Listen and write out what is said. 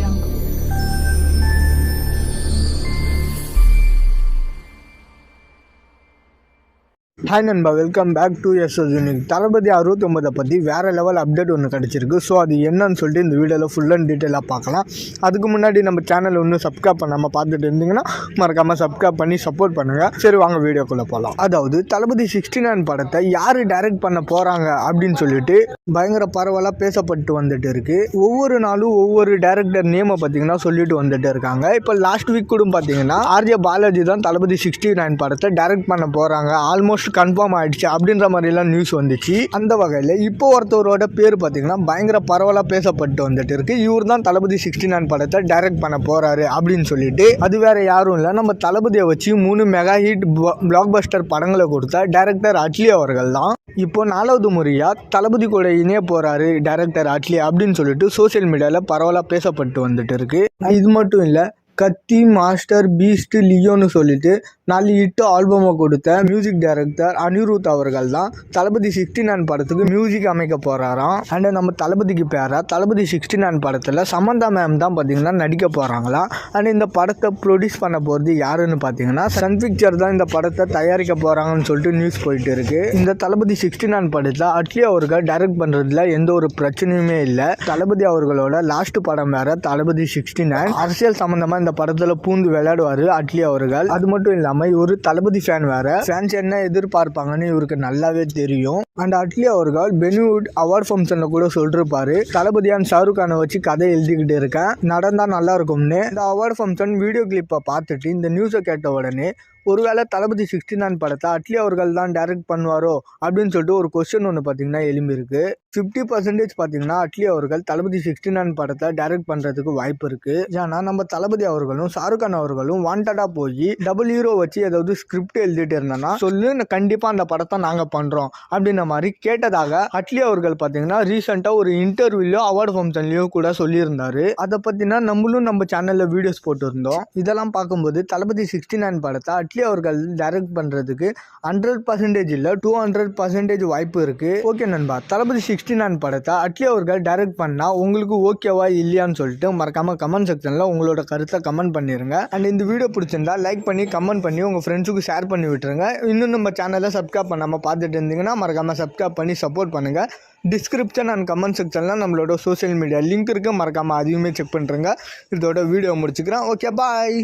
jungle. Hi நண்பா, welcome back to SS unique. Thalapathy 69 பற்றி வேறு லெவல் அப்டேட் ஒன்று கிடச்சிருக்கு. ஸோ அது என்னன்னு சொல்லிட்டு இந்த வீடியோவில் ஃபுல் அண்ட் டீட்டெயிலாக பார்க்கலாம். அதுக்கு முன்னாடி நம்ம சேனல் ஒன்றும் சப்ஸ்கிரைப் பண்ணாமல் பார்த்துட்டு இருந்தீங்கன்னா மறக்காமல் சப்ஸ்கிரைப் பண்ணி சப்போர்ட் பண்ணுங்கள். சரி, வாங்க வீடியோக்குள்ளே போகலாம். அதாவது தளபதி 69 படத்தை யார் டைரக்ட் பண்ண போகிறாங்க அப்படின்னு சொல்லிட்டு பயங்கர பரவலாக பேசப்பட்டு வந்துட்டு இருக்கு. ஒவ்வொரு நாளும் ஒவ்வொரு டைரக்டர் நேமை பார்த்தீங்கன்னா சொல்லிட்டு வந்துட்டு இருக்காங்க. இப்போ லாஸ்ட் வீக் கூட பார்த்தீங்கன்னா ஆர்ஜே பாலாஜி தான் தளபதி 69 படத்தை டைரக்ட் பண்ண போகிறாங்க, ஆல்மோஸ்ட் கன்ஃபார்ம் ஆயிடுச்சு அப்படின்ற மாதிரிலாம் நியூஸ் வந்துச்சு. அந்த வகையில் இப்போ ஒருத்தவரோட பேர் பார்த்தீங்கன்னா பயங்கர பரவலாக பேசப்பட்டு வந்துட்டு இருக்கு. இவர் தான் தளபதி 69 படத்தை டைரக்ட் பண்ண போறாரு அப்படின்னு சொல்லிட்டு. அது வேற யாரும் இல்லை, நம்ம தளபதியை வச்சு 3 மெகா ஹிட் பிளாக் பஸ்டர் படங்களை கொடுத்த டைரக்டர் அட்லி அவர்கள் தான். இப்போ 4வது முறையா தளபதி கூட இணைய போறாரு டைரக்டர் அட்லி அப்படின்னு சொல்லிட்டு சோசியல் மீடியாவில் பரவலாக பேசப்பட்டு வந்துட்டு இருக்கு. இது மட்டும் இல்லை, கத்தி, மாஸ்டர், பீஸ்ட், லியோன்னு சொல்லிட்டு 4 ஹிட் ஆல்பமை கொடுத்த மியூசிக் டைரக்டர் அனிருத் அவர்கள் தான் தளபதி 69 படத்துக்கு மியூசிக் அமைக்க போகிறாராம். அண்ட் நம்ம தளபதிக்கு பேரா தளபதி 69 படத்தில் சமந்தா மேம் தான் பார்த்தீங்கன்னா நடிக்க போகிறாங்களாம். அண்ட் இந்த படத்தை ப்ரொடியூஸ் பண்ண போகிறது யாருன்னு பார்த்தீங்கன்னா சன் பிக்சர் தான் இந்த படத்தை தயாரிக்க போகிறாங்கன்னு சொல்லிட்டு நியூஸ் போயிட்டு இருக்கு. இந்த தளபதி 69 படத்தை அட்லி அவர்கள் டைரக்ட் பண்ணுறதுல எந்த ஒரு பிரச்சனையுமே இல்லை. தளபதி அவர்களோட லாஸ்ட் படம் வேற தளபதி 69. அரசியல் சம்பந்தமாக இந்த படத்தில் பூந்து விளையாடுவார் அட்லி அவர்கள். அது மட்டும் இல்லாமல் இவர் தளபதி ஃபேன் வேற. ஃபேன்ஸ் என்ன எதிர்பார்ப்பாங்கன்னு இவருக்கு நல்லாவே தெரியும். அண்ட் அட்லி அவர்கள் பெனிவுட் அவார்ட் ஃபங்க்ஷன்ல கூட சொல்லிருப்பாரு, தளபதியான் ஷாருக் கானை வச்சு கதை எழுதிக்கிட்டு இருக்கேன், நடந்தா நல்லா இருக்கும்னு. இந்த அவார்ட் ஃபங்க்ஷன் வீடியோ கிளிப்பை பார்த்துட்டு இந்த நியூஸை கேட்ட உடனே ஒருவேளை தளபதி 69 படத்தை அட்லி அவர்கள் தான் டைரக்ட் பண்ணுவாரோ அப்படின்னு சொல்லிட்டு ஒரு கொஸ்டின் ஒன்று பார்த்தீங்கன்னா எழும்பியிருக்கு. 50% பார்த்தீங்கன்னா அட்லி அவர்கள் தளபதி 69 படத்தை டைரக்ட் பண்ணுறதுக்கு வாய்ப்பு இருக்குது. ஏன்னா நம்ம தளபதி அவர்களும் ஷாருக் கான் அவர்களும் வாண்டடாக போய் டபுள் ஹீரோ வச்சு ஏதாவது ஸ்கிரிப்ட் எழுதிட்டு இருந்தேன்னா சொல்லு, கண்டிப்பாக அந்த படத்தை நாங்கள் பண்ணுறோம் அப்படின்ற மாதிரி கேட்டதாக அட்லி அவர்கள் பார்த்தீங்கன்னா ரீசெண்டாக ஒரு இன்டர்வியூலையோ அவார்டு ஃபங்க்ஷன்லையோ கூட சொல்லியிருந்தாரு. அதை பற்றினா நம்மளும் நம்ம சேனலில் வீடியோஸ் போட்டிருந்தோம். இதெல்லாம் பார்க்கும்போது தளபதி 69 படத்தை அட்லி அவர்கள் டைரக்ட் பண்றதுக்கு 100% இல்ல 200% வாய்ப்பு இருக்கு. ஓகே நண்பா, தளபதி 69 படத்தை அட்லி அவர்கள் டைரக்ட் பண்ணா உங்களுக்கு ஓகேவா இல்லையான்னு சொல்லிட்டு மறக்காம கமெண்ட் செக்ஷன்ல உங்களோட கருத்தை கமெண்ட் பண்ணிருங்க. அண்ட் இந்த வீடியோ பிடிச்சிருந்தா லைக் பண்ணி கமெண்ட் பண்ணி உங்க ஃப்ரெண்ட்ஸுக்கு ஷேர் பண்ணி விட்டுருங்க. இன்னும் நம்ம சேனலை சப்ஸ்கிரைப் பண்ணாம பார்த்துட்டு இருந்தீங்கன்னா மறக்காம சப்ஸ்கிரைப் பண்ணி சப்போர்ட் பண்ணுங்க. டிஸ்கிரிப்ஷன் அண்ட் கமெண்ட் செக்ஷன்ல நம்மளோட சோசியல் மீடியா லிங்க் இருக்கு, மறக்காம அதையுமே செக் பண்ணுறேங்க. இதோட வீடியோ முடிச்சுக்கிறேன். ஓகே, பாய்.